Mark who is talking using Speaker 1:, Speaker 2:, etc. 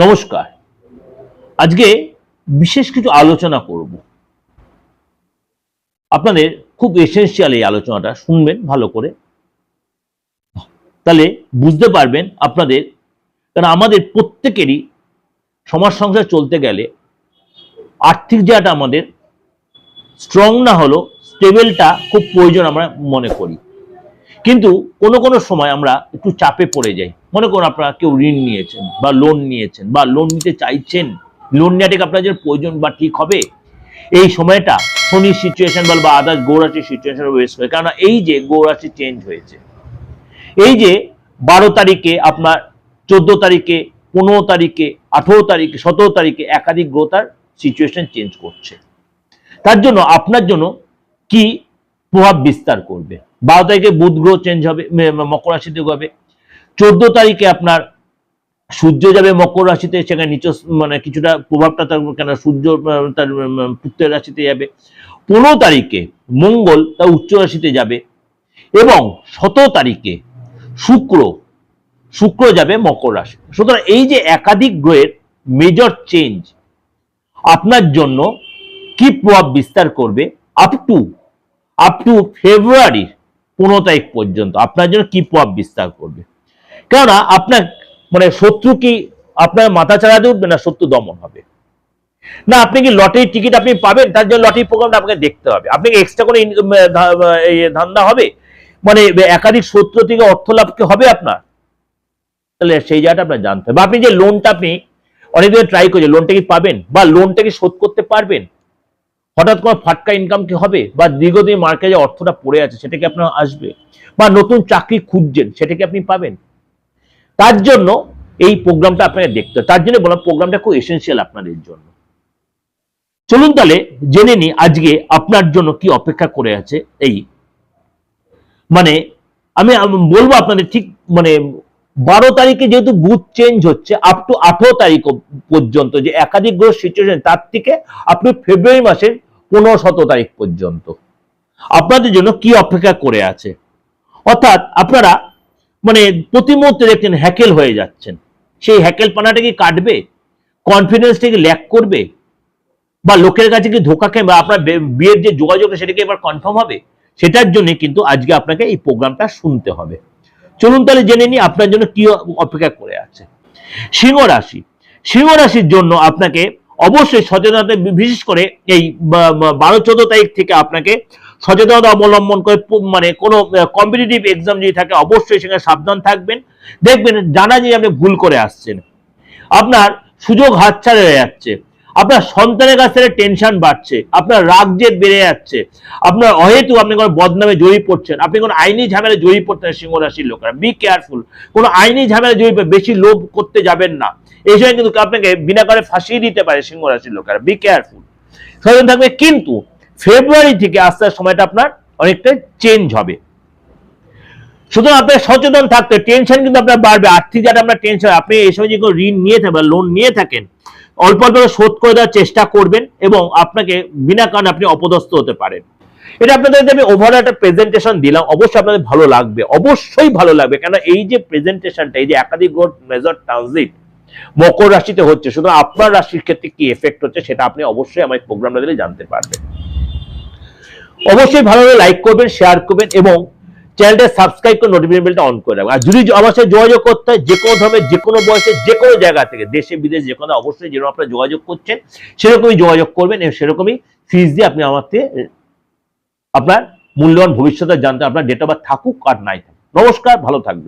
Speaker 1: নমস্কার। আজকে বিশেষ কিছু আলোচনা করব। আপনাদের খুব এসেনশিয়াল এই আলোচনাটা শুনবেন ভালো করে, তাহলে বুঝতে পারবেন আপনাদের। কারণ আমাদের প্রত্যেকেরই সমাজ সংসার চলতে গেলে আর্থিক জায়গাটা আমাদের স্ট্রং না হলেও স্টেবলটা খুব প্রয়োজন আমরা মনে করি। কিন্তু কোনো সময় আমরা একটু চাপে পড়ে যাই। মনে করুন আপনারা কেউ ঋণ নিয়েছেন বা লোন নিয়েছেন বা লোন নিতে চাইছেন, লোন নেওয়াটাকে আপনার জন্য প্রয়োজন বা ঠিক হবে, এই সময়টা শনির সিচুয়েশন বা আদার্স গৌরাশির সিচুয়েশন ওয়েস্ট করে। কারণ এই যে গৌরাশি চেঞ্জ হয়েছে, এই যে 12 তারিখে আপনার 14 তারিখে 15 তারিখে 18 তারিখে 17 তারিখে একাধিক গ্রহ তার সিচুয়েশন চেঞ্জ করছে। তার জন্য আপনার জন্য কি প্রভাব বিস্তার করবে? 12 তারিখে বুধ গ্রহ চেঞ্জ হবে, মকর রাশিতে যাবে। 14 তারিখে আপনার সূর্য যাবে মকর রাশিতে, সেখানে নিচ মানে কিছুটা প্রভাবটা তার, কেন সূর্য তার পুত্রের রাশিতে যাবে। 15 তারিখে মঙ্গল তার উচ্চ রাশিতে যাবে এবং 17 তারিখে শুক্র যাবে মকর রাশি। সুতরাং এই যে একাধিক গ্রহের মেজর চেঞ্জ আপনার জন্য কি প্রভাব বিস্তার করবে আপ টু ফেব্রুয়ারির 15 তারিখ পর্যন্ত আপনার জন্য কি প্রভাব বিস্তার করবে। কেননা আপনার মানে শত্রু কি আপনার মাথা চাড়াতে উঠবে, না শত্রু দমন হবে? না আপনি কি লটারি টিকিট আপনি পাবেন, তার জন্য লটারি প্রোগ্রামটা আপনাকে দেখতে হবে। আপনি এক্সট্রা করে ধান্দা হবে, মানে একাধিক শত্রু থেকে অর্থ লাভ কি হবে আপনার? তাহলে সেই জায়গাটা আপনার জানতে হবে। আপনি যে লোনটা আপনি অনেকদিন ট্রাই করছেন, লোনটা কি পাবেন বা লোনটা কি শোধ করতে পারবেন? হঠাৎ কোনো ফাটকা ইনকাম কি হবে, বা দীর্ঘদিন মার্কেটে যে অর্থটা পড়ে আছে সেটা কি আপনার আসবে, বা নতুন চাকরি খুঁজছেন সেটা কি আপনি পাবেন? তার জন্য এই প্রোগ্রামটা আপনাকে দেখতে হবে। তার জন্য বললাম প্রোগ্রামটা খুব এসেনশিয়াল আপনাদের জন্য। চলুন তাহলে জেনে নিই আজকে আপনার জন্য কি অপেক্ষা করে আছে। এই মানে আমি বলবো আপনাদের ঠিক মানে 12 তারিখে যেহেতু বুধ চেঞ্জ হচ্ছে আপ টু 18 তারিখ পর্যন্ত যে একাধিক গ্রহ সিচুয়েশন, তার থেকে আপনি ফেব্রুয়ারি মাসের 15-17 তারিখ পর্যন্ত আপনাদের জন্য কি অপেক্ষা করে আছে। অর্থাৎ আপনারা মানে প্রতি মুহূর্তে দেখছেন হ্যাকেল হয়ে যাচ্ছেন। সেই হ্যাকেল পানাটা কি কাটবে? কনফিডেন্সটা কি ল্যাক করবে, বা লোকের কাছে কি ধোকা খেয়ে, বা আপনার বিয়ের যে যোগাযোগ সেটা কি এবার কনফার্ম হবে? সেটার জন্য কিন্তু আজকে আপনাকে এই প্রোগ্রামটা শুনতে হবে। চলুন তাহলে জেনে নিই আপনার জন্য কি অপেক্ষা করে আছে। সিংহ রাশির জন্য আপনাকে অবশ্যই সচেতনতা, বিশেষ করে এই 12-14 তারিখ থেকে আপনাকে সচেতনতা অবলম্বন করে, মানে কোনো কম্পিটিটিভ এক্সাম যদি থাকে অবশ্যই সেখানে সাবধান থাকবেন। দেখবেন জানা যে আপনি ভুল করে আসছেন, আপনার সুযোগ হাতছাড়া হয়ে যাচ্ছে, আপনার সন্তানের কাছ থেকে টেনশন বাড়ছে, আপনার রাগ জেদ বেড়ে যাচ্ছে, আপনার অহেতু আপনি কোনো বদনামে জড়িয়ে পড়ছেন, আপনি কোনো আইনি ঝামেলায় জড়িয়ে পড়ছেন। সিংহ রাশির লোকেরা বি কেয়ারফুল, কোনো আইনি ঝামেলায় জড়িয়ে বেশি লোভ করতে যাবেন না। এই সময় কিন্তু আপনাকে বিনা কারণে ফাঁসিয়ে দিতে পারে সিংহ রাশির লোকেরা, বি কেয়ারফুল, সচেতন থাকবে। কিন্তু ফেব্রুয়ারি থেকে আস্তে আস্তে সময়টা আপনার অনেকটা চেঞ্জ হবে। সুতরাং আপনার সচেতন থাকতে, টেনশন কিন্তু আপনার বাড়বে। আর্থিক যারা আপনার টেনশন, আপনি এই সময় যে ঋণ নিয়ে থাকবেন, লোন নিয়ে থাকেন, অল্প অল্প শোধ করে দেওয়ার চেষ্টা করবেন এবং আপনাকে বিনা কারণে আপনি অপদস্থ হতে পারেন। এটা আপনাদের আমি ওভারঅল একটা প্রেজেন্টেশন দিলাম, অবশ্যই আপনাদের ভালো লাগবে, অবশ্যই ভালো লাগবে। কেন এই যে প্রেজেন্টেশনটা, এই যে একাধিক গ্রহ মেজর ট্রানজিট মকর রাশিতে হচ্ছে, সুতরাং আপনার রাশির ক্ষেত্রে কি এফেক্ট হচ্ছে সেটা আপনি অবশ্যই আমার প্রোগ্রামটা দিলে জানতে পারবেন। অবশ্যই ভালোভাবে লাইক করবেন, শেয়ার করবেন এবং চ্যানেলটা সাবস্ক্রাইব করে নোটিফিকেশন বেলটা অন করে রাখবেন। আর যদি আমার সাথে যোগাযোগ করতে হয়, যে কোনো ধর্মের, যে কোনো বয়সে, যে কোনো জায়গা থেকে, দেশে বিদেশে, যে কোনো, অবশ্যই যেরকম আপনারা যোগাযোগ করছেন সেরকমই যোগাযোগ করবেন এবং সেরকমই ফিস দিয়ে আপনি আমার থেকে আপনার মূল্যবান ভবিষ্যতে জানতে, আপনার ডেট অফ বার্থ থাকুক আর নাই থাকুক। নমস্কার, ভালো থাকবেন।